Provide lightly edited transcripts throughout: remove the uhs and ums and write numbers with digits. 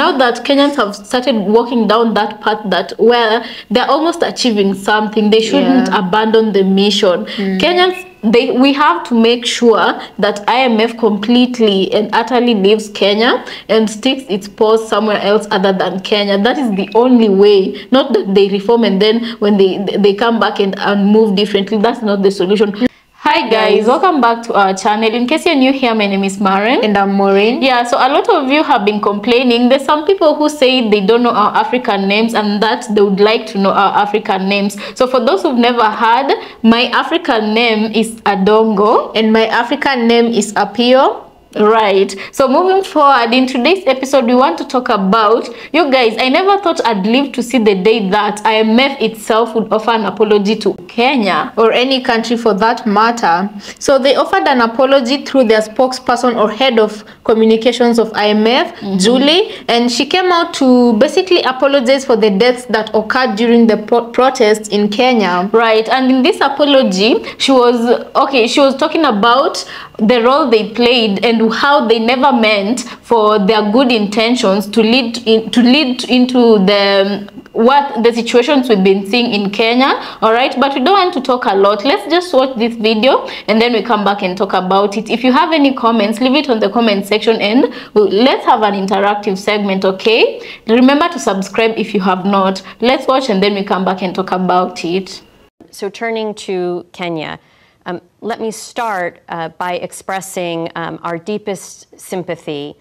now that Kenyans have started walking down that path that where they're almost achieving something, they shouldn't abandon the mission. Kenyans, we have to make sure that IMF completely and utterly leaves Kenya and sticks its paws somewhere else other than Kenya. That is the only way. Not that they reform and then when they come back and move differently. That's not the solution. Hi guys, welcome back to our channel. In case you're new here, my name is Maren. And I'm Maureen. Yeah, so a lot of you have been complaining. There's some people who say they don't know our African names and that they would like to know our African names. So for those who've never heard, my African name is Adongo. And my African name is Apio. Right, so moving forward, in today's episode we want to talk about, you guys, I never thought I'd live to see the day that IMF itself would offer an apology to Kenya, or any country for that matter. So they offered an apology through their spokesperson or head of communications of IMF, Julie, and she came out to basically apologize for the deaths that occurred during the protests in Kenya. Right, and in this apology she was talking about the role they played and how they never meant for their good intentions to lead into the situations we've been seeing in Kenya. All right, but we don't want to talk a lot. Let's just watch this video and then we come back and talk about it. If you have any comments, leave it on the comment section and let's have an interactive segment. Okay, remember to subscribe if you have not. Let's watch and then we come back and talk about it. So turning to Kenya, let me start by expressing our deepest sympathy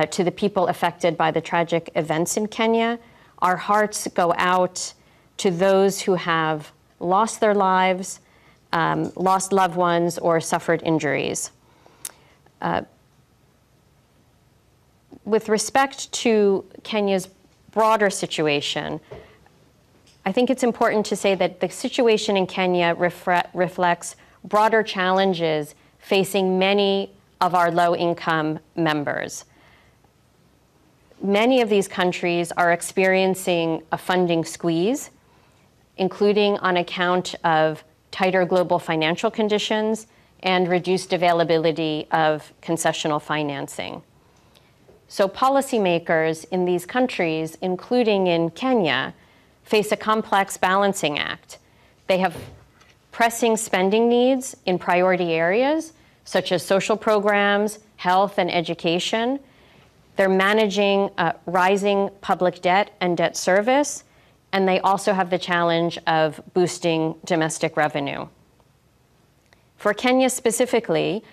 to the people affected by the tragic events in Kenya. Our hearts go out to those who have lost their lives, lost loved ones, or suffered injuries. With respect to Kenya's broader situation, I think it's important to say that the situation in Kenya reflects broader challenges facing many of our low-income members. Many of these countries are experiencing a funding squeeze, including on account of tighter global financial conditions and reduced availability of concessional financing. So policymakers in these countries, including in Kenya, face a complex balancing act. They have pressing spending needs in priority areas, such as social programs, health, and education. They're managing rising public debt and debt service, and they also have the challenge of boosting domestic revenue. For Kenya specifically,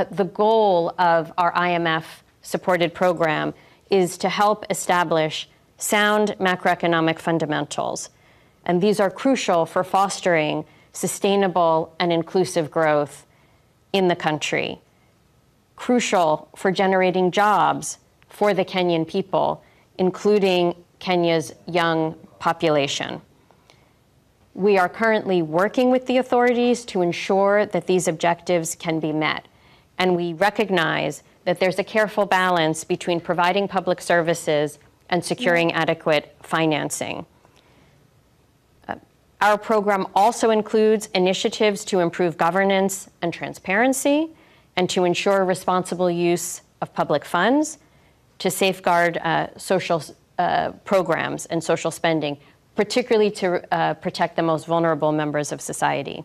the goal of our IMF-supported program is to help establish sound macroeconomic fundamentals, and these are crucial for fostering sustainable and inclusive growth in the country, crucial for generating jobs for the Kenyan people, including Kenya's young population. We are currently working with the authorities to ensure that these objectives can be met, and we recognize that there's a careful balance between providing public services and securing adequate financing. Our program also includes initiatives to improve governance and transparency and to ensure responsible use of public funds, to safeguard social programs and social spending, particularly to protect the most vulnerable members of society.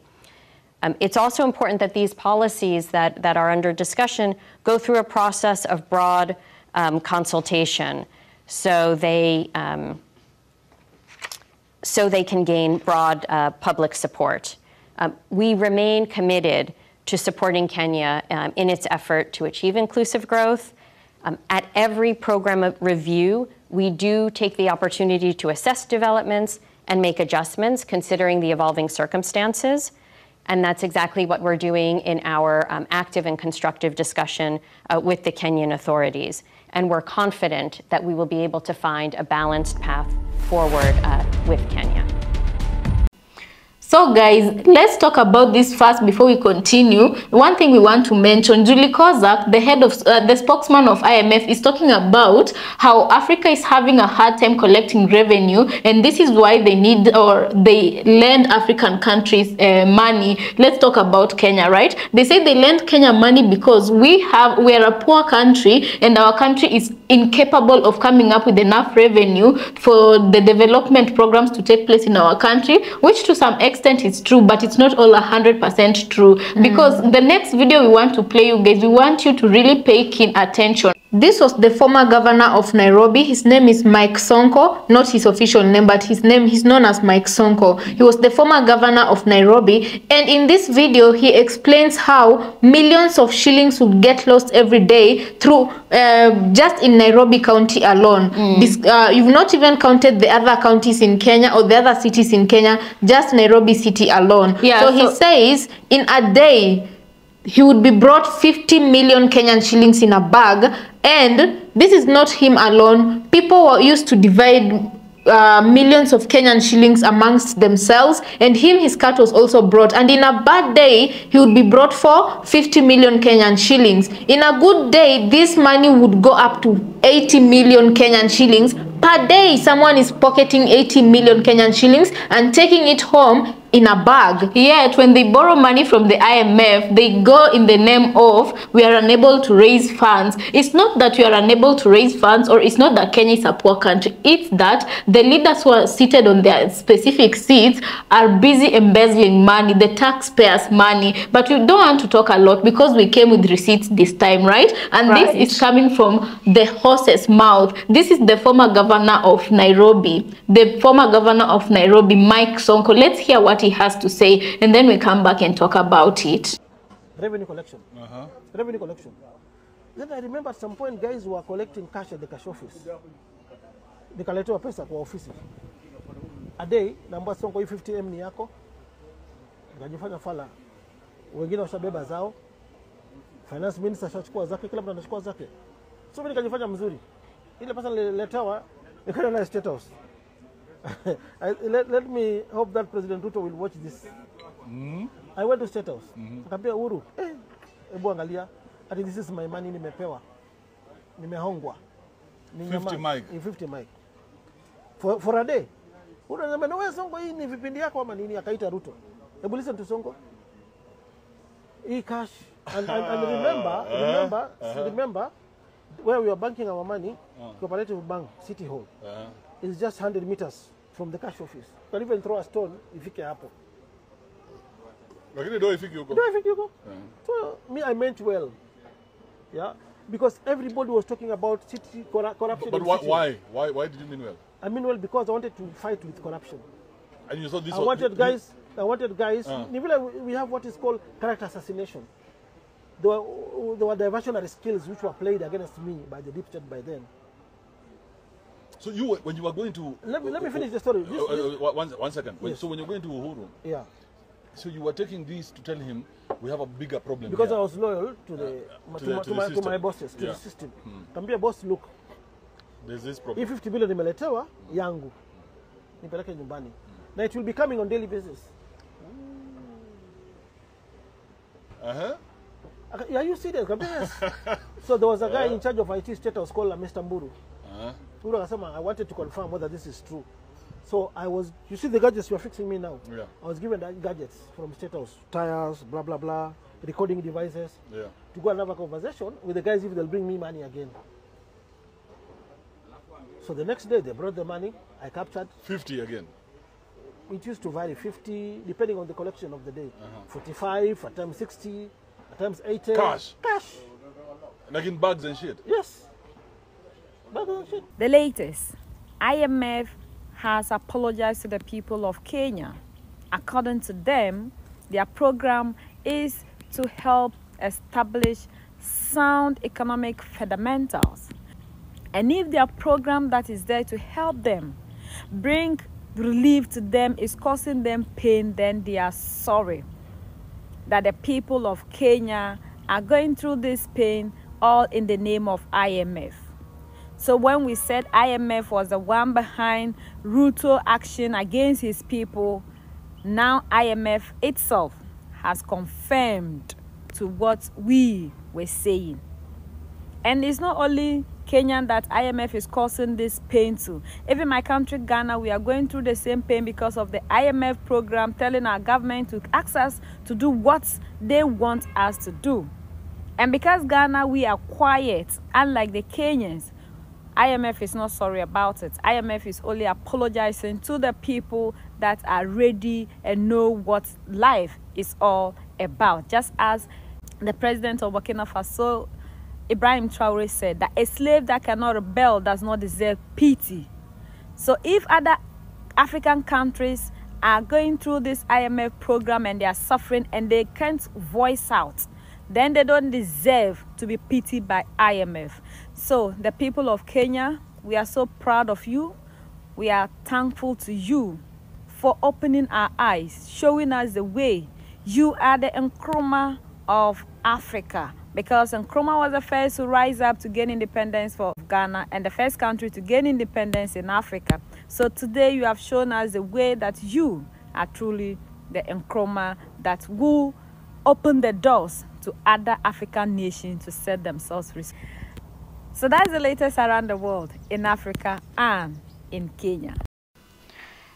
It's also important that these policies that are under discussion go through a process of broad consultation so they can gain broad public support. We remain committed to supporting Kenya in its effort to achieve inclusive growth. At every program review, we do take the opportunity to assess developments and make adjustments considering the evolving circumstances. And that's exactly what we're doing in our active and constructive discussion with the Kenyan authorities. And we're confident that we will be able to find a balanced path forward with Kenya. So guys, let's talk about this first before we continue. One thing we want to mention, Julie Kozak, the head of the spokesman of IMF, is talking about how Africa is having a hard time collecting revenue, and this is why they need, or they lend African countries money. Let's talk about Kenya, right? They say they lend Kenya money because we are a poor country and our country is incapable of coming up with enough revenue for the development programs to take place in our country, which to some extent is true, but it's not all 100% true. Because the next video we want to play you guys, we want you to really pay keen attention. This was the former governor of Nairobi. His name is Mike Sonko, not his official name, but he's known as Mike Sonko. He was the former governor of Nairobi, and in this video he explains how millions of shillings would get lost every day through just in Nairobi County alone. You've not even counted the other counties in Kenya or the other cities in Kenya, just Nairobi city alone. Yeah, so he says in a day he would be brought 50 million Kenyan shillings in a bag. And this is not him alone. People were used to divide millions of Kenyan shillings amongst themselves, and his cut was also brought. And in a bad day, he would be brought for 50 million Kenyan shillings. In a good day, this money would go up to 80 million Kenyan shillings. Per day, someone is pocketing 80 million Kenyan shillings and taking it home in a bag. Yet when they borrow money from the IMF, they go in the name of we are unable to raise funds. It's not that we are unable to raise funds, or it's not that Kenya is a poor country. It's that the leaders who are seated on their specific seats are busy embezzling money, the taxpayers' money. But we don't want to talk a lot because we came with receipts this time, right? And this is coming from the horse's mouth. This is the former governor of Nairobi, Mike Sonko. Let's hear what he has to say, and then we come back and talk about it. Revenue collection. Revenue collection. Then I remember at some point guys were collecting cash at the cash office. Nikaletewa pesa kwa ofisi. A day, namba Sonko 50M ni yako. Nikajifanya fala. Wengine washabeba zao. Finance minister ashachukua zake, kila mtu anachukua zake. So mimi nikajifanya mzuri. Ile pesa nililetewa nikaenda na State House. Let me hope that President Ruto will watch this. I went to State House. Akambia Uhuru, hebu angalia, this is my money nimepewa. Nimehongwa. 50 mic. 50 mic. For a day. Uhuru anasema no wewe Sonko, hii ni vipindi yako ama nini? Akaita Ruto. Hebu listen to Sonko. Hii cash and remember where we were banking our money, Cooperative Bank, City Hall. It's just 100 meters from the cash office. You can even throw a stone ifike hapo. Lakini do ifike huko. So me, I meant well. Yeah, because everybody was talking about city corruption. But why? Why did you mean well? I mean well because I wanted to fight with corruption. And you thought this I wanted guys. We have what is called character assassination. There were diversionary skills which were played against me by the deep state by then. So when you were going to... Let me finish the story. One second. Yes. So when you're going to Uhuru, yeah. So you were taking this to tell him we have a bigger problem because here. I was loyal to my bosses, to the system. Kambia boss, look, there's this problem. If 50 billion nimeletewa yangu, nipeleke nyumbani. Now it will be coming on daily basis. Yeah, you see that? Yes. So there was a guy in charge of IT State House called Mr. Mburu. I wanted to confirm whether this is true. So you see the gadgets you are fixing me now? Yeah. I was given that gadgets from State House, tires, blah, blah, blah, recording devices, to go and have a conversation with the guys if they'll bring me money again. So the next day they brought the money, I captured. 50 again? It used to vary, 50, depending on the collection of the day. 45, at times 60, at times 80. Cash? Cash. Like in bags and shit? Yes. Bags and shit. The latest, IMF has apologized to the people of Kenya. According to them, their program is to help establish sound economic fundamentals. And if their program that is there to help them bring relief to them is causing them pain, then they are sorry that the people of Kenya are going through this pain all in the name of IMF. So when we said IMF was the one behind Ruto action against his people, now IMF itself has confirmed to what we were saying. And it's not only Kenya that IMF is causing this pain to. Even my country, Ghana, we are going through the same pain because of the IMF program telling our government to ask us to do what they want us to do. And because Ghana, we are quiet, unlike the Kenyans, IMF is not sorry about it. IMF is only apologizing to the people that are ready and know what life is all about. Just as the president of Burkina Faso, Ibrahim Traore, said that a slave that cannot rebel does not deserve pity. So if other African countries are going through this IMF program and they are suffering and they can't voice out, then they don't deserve to be pitied by IMF. So the people of Kenya, we are so proud of you. We are thankful to you for opening our eyes, showing us the way. You are the Nkrumah of Africa, because Nkrumah was the first to rise up to gain independence for Ghana and the first country to gain independence in Africa. So today you have shown us the way that you are truly the Nkrumah that will open the doors to other African nations to set themselves free. So that's the latest around the world, in Africa and in Kenya.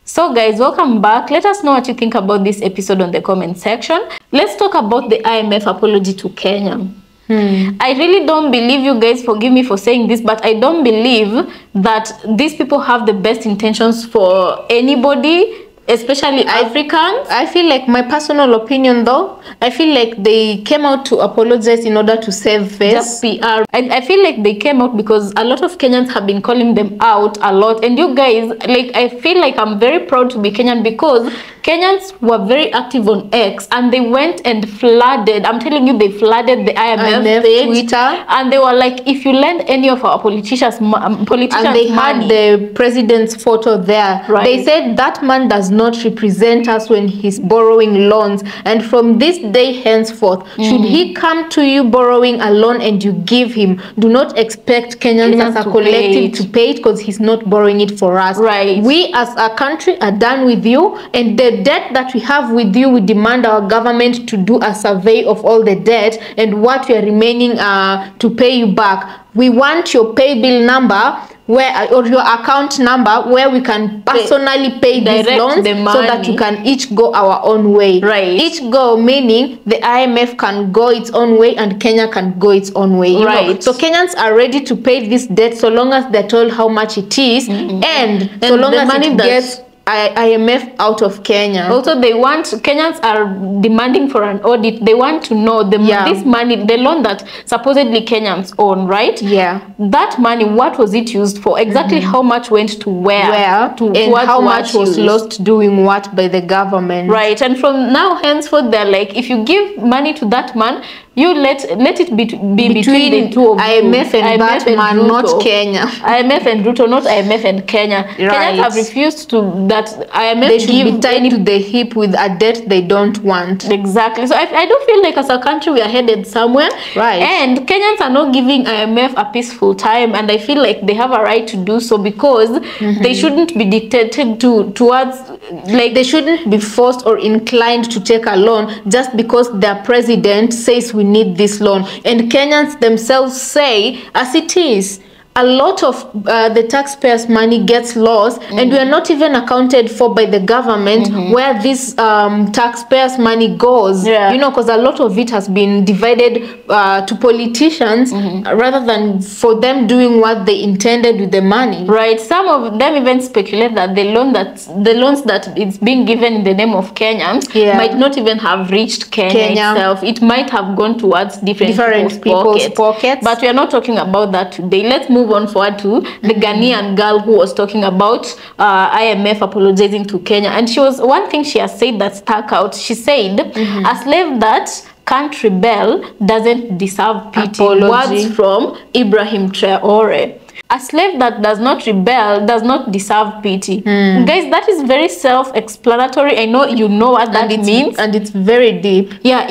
So guys, welcome back. Let us know what you think about this episode on the comment section. Let's talk about the IMF apology to Kenya. I really don't believe, you guys forgive me for saying this, but I don't believe that these people have the best intentions for anybody, especially Africans. I feel like, my personal opinion though, I feel like they came out to apologize in order to save face. Just PR. I feel like they came out because a lot of Kenyans have been calling them out a lot. And you guys, like, I feel like I'm very proud to be Kenyan because Kenyans were very active on X and they went and flooded. I'm telling you, they flooded the IMF page, Twitter, and they were like, if you lend any of our politicians and they had the president's photo there. Right. They said that man does not represent us when he's borrowing loans, and from this day henceforth, should he come to you borrowing a loan and you give him, do not expect Kenyans as a collective to pay it because he's not borrowing it for us. Right. We as a country are done with you, and the debt that we have with you, we demand our government to do a survey of all the debt and what we are remaining to pay you back. We want your pay bill number where, or your account number, where we can personally pay these loans so that you can each go our own way. Right. Each go meaning the IMF can go its own way and Kenya can go its own way. You know? So Kenyans are ready to pay this debt so long as they're told how much it is, and so long as it gets IMF out of Kenya. Also, they want, Kenyans are demanding for an audit. They want to know this money, the loan that supposedly Kenyans own, right? Yeah. That money, what was it used for? Exactly how much went to where? And how much was lost doing what by the government? Right. And from now henceforth, they're like, if you give money to that man, you let it be between the two of IMF and that man, not Kenya. IMF and Ruto, not IMF and Kenya. Right. Kenyans have refused to that IMF they should be tied to the hip with a debt they don't want. Exactly. So I do feel like as a country we are headed somewhere. Right. And Kenyans are not giving IMF a peaceful time, and I feel like they have a right to do so because they shouldn't be dictated towards, like, they shouldn't be forced or inclined to take a loan just because their president says we need this loan. And Kenyans themselves say, as it is, a lot of the taxpayers' money gets lost, and we are not even accounted for by the government where this taxpayers' money goes. You know, because a lot of it has been divided to politicians rather than for them doing what they intended with the money. Right. Some of them even speculate that the loans that it's being given in the name of Kenyans might not even have reached Kenya itself. It might have gone towards different people's pockets. But we are not talking about that today. Let's move on forward to the Ghanaian girl who was talking about IMF apologizing to Kenya, and she was, one thing she has said that stuck out. She said, a slave that can't rebel doesn't deserve pity. Words from Ibrahim Traore. A slave that does not rebel does not deserve pity. Guys, that is very self-explanatory. I know you know what that means. And it's very deep. Yeah,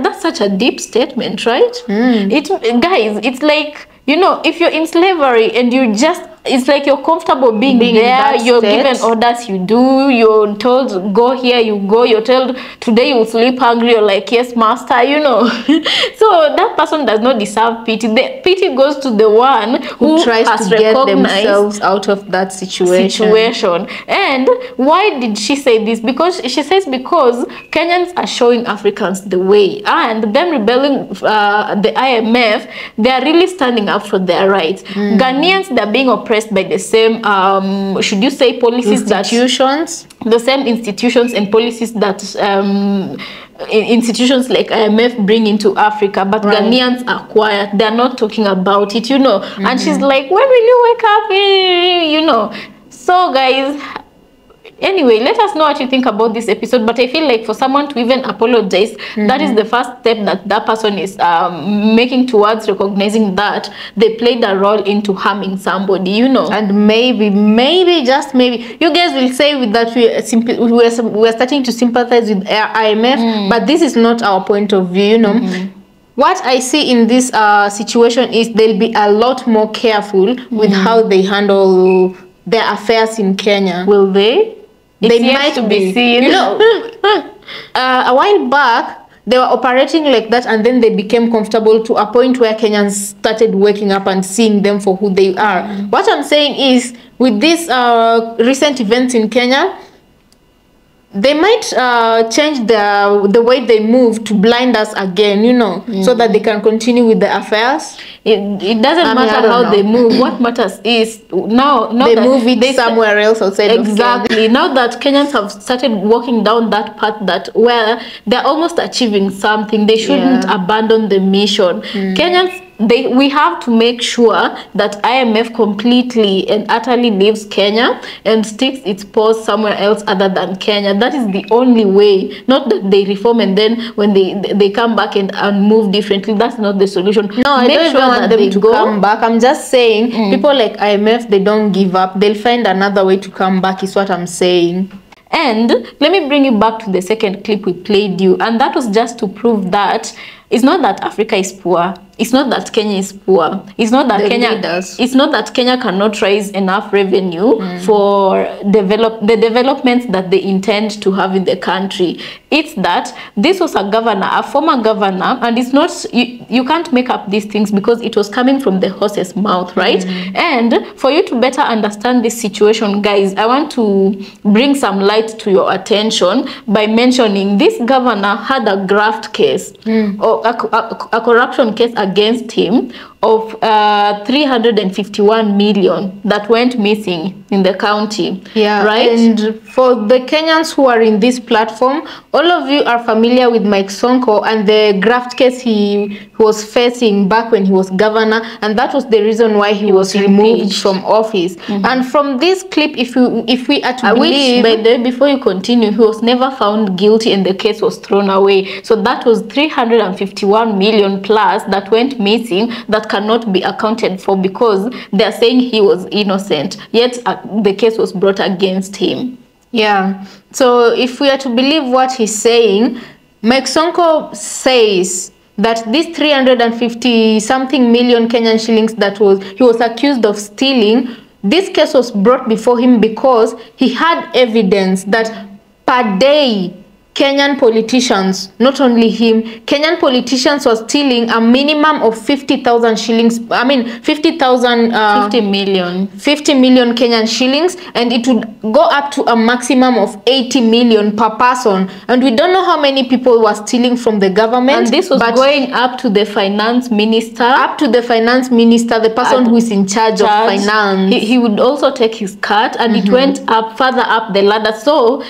that's such a deep statement, right? Guys, it's like, you know, if you're in slavery and you just it's like you're comfortable being in there. that You're state. given orders, you do. You're told go here, you go. You're told today you'll sleep hungry. You're like, yes, master. You know. So that person does not deserve pity. The pity goes to the one who tries has to get recognized themselves out of that situation. And why did she say this? Because she says because Kenyans are showing Africans the way, and them rebelling the IMF, they are really standing up for their rights. Ghanaians, they're being oppressed by the same should you say policies, institutions, the same institutions and policies that institutions like IMF bring into Africa, but Ghanaians are quiet. They're not talking about it, you know. And she's like, when will you wake up? You know. So guys, anyway, let us know what you think about this episode. But I feel like for someone to even apologize, that is the first step that that person is making towards recognizing that they played a role into harming somebody, you know. And maybe just maybe you guys will say with that we're starting to sympathize with IMF, but this is not our point of view, you know. What I see in this situation is they'll be a lot more careful with how they handle their affairs in Kenya. Will they? They might be seen. You know, a while back they were operating like that, and then they became comfortable to a point where Kenyans started waking up and seeing them for who they are. What I'm saying is, with these recent events in Kenya, they might change the way they move to blind us again, you know, so that they can continue with the affairs. It doesn't matter how they move. What matters is now they move it somewhere else outside of Kenya. Now that Kenyans have started walking down that path that where they're almost achieving something, they shouldn't abandon the mission. Kenyans, we have to make sure that IMF completely and utterly leaves Kenya and sticks its paws somewhere else other than Kenya. That is the only way. Not that they reform and then when they come back and move differently. That's not the solution. No, I don't even want them to come back. I'm just saying people like IMF, they don't give up. They'll find another way to come back is what I'm saying. And let me bring you back to the second clip we played you, and that was just to prove that it's not that Africa is poor. It's not that Kenya is poor. It's not that It's not that Kenya cannot raise enough revenue for the developments that they intend to have in the country. It's that this was a governor, a former governor, and it's not you can't make up these things because it was coming from the horse's mouth, right? And for you to better understand this situation, guys, I want to bring some light to your attention by mentioning this governor had a graft case or a corruption case against him of 351 million that went missing in the county. Right? And for the Kenyans who are in this platform, all of you are familiar with Mike Sonko and the graft case he was facing back when he was governor, and that was the reason why he was removed from office. And from this clip, if we are to believe, by the way, before you continue, he was never found guilty and the case was thrown away. So that was 351 million plus that went missing that cannot be accounted for because they are saying he was innocent, yet the case was brought against him. So if we are to believe what he's saying, Mike Sonko says that this 350 something million Kenyan shillings that he was accused of stealing, this case was brought before him because he had evidence that per day Kenyan politicians, not only him, Kenyan politicians were stealing a minimum of 50,000 shillings. I mean, 50 million Kenyan shillings, and it would go up to a maximum of 80 million per person. And we don't know how many people were stealing from the government. And this was going up to the finance minister. Up to the finance minister, the person who is in charge of finance. He would also take his cut, and it went up further up the ladder. So,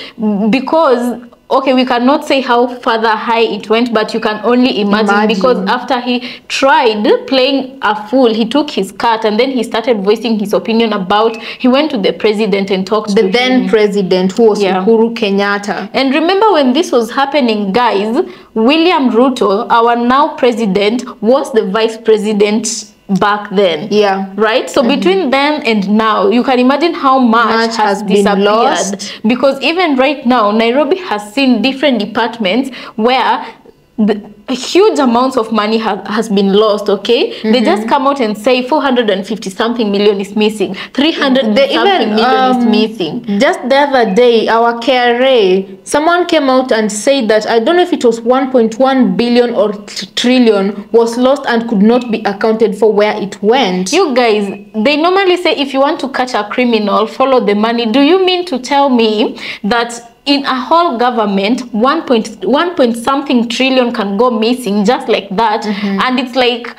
because okay, we cannot say how further high it went, but you can only imagine. Because after he tried playing a fool, he took his cut and then he started voicing his opinion about, he went to the president and talked to the then president, who was Uhuru Kenyatta. And remember when this was happening, guys, William Ruto, our now president, was the vice president back then. Right? So between then and now, you can imagine how much has disappeared. Lost. Because even right now, Nairobi has seen different departments where a huge amounts of money has been lost, okay? They just come out and say 450 something million is missing, 300 something million is missing. Just the other day, our KRA, someone came out and said that, I don't know if it was 1.1 billion or trillion was lost and could not be accounted for where it went. You guys, they normally say if you want to catch a criminal, follow the money. Do you mean to tell me that in a whole government, 1 point something trillion can go missing just like that? And it's like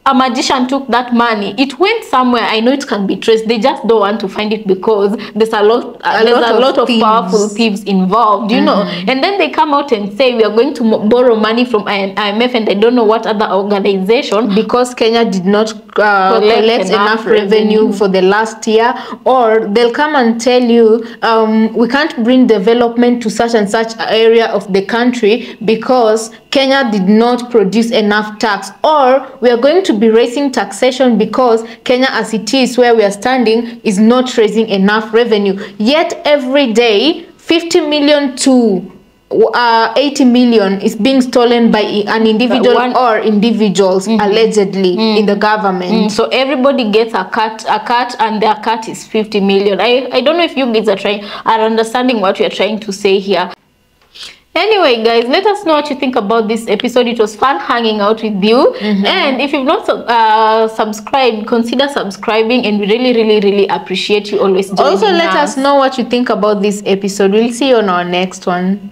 a magician took that money. It went somewhere. I know it can be traced. They just don't want to find it because there's a lot of powerful thieves involved, you know. And then they come out and say we are going to borrow money from IMF, and I don't know what other organization, because Kenya did not collect enough revenue for the last year. Or they'll come and tell you we can't bring development to such and such area of the country because Kenya did not produce enough tax, or we are going to be raising taxation because Kenya, as it is where we are standing, is not raising enough revenue. Yet every day 50 million to 80 million is being stolen by an individual or individuals allegedly in the government. So everybody gets a cut, and their cut is 50 million. I don't know if you guys are understanding what we are trying to say here. Anyway, guys, let us know what you think about this episode. It was fun hanging out with you. And if you've not subscribed, consider subscribing, and we really appreciate you always joining us. Also, let us know what you think about this episode. We'll see you on our next one.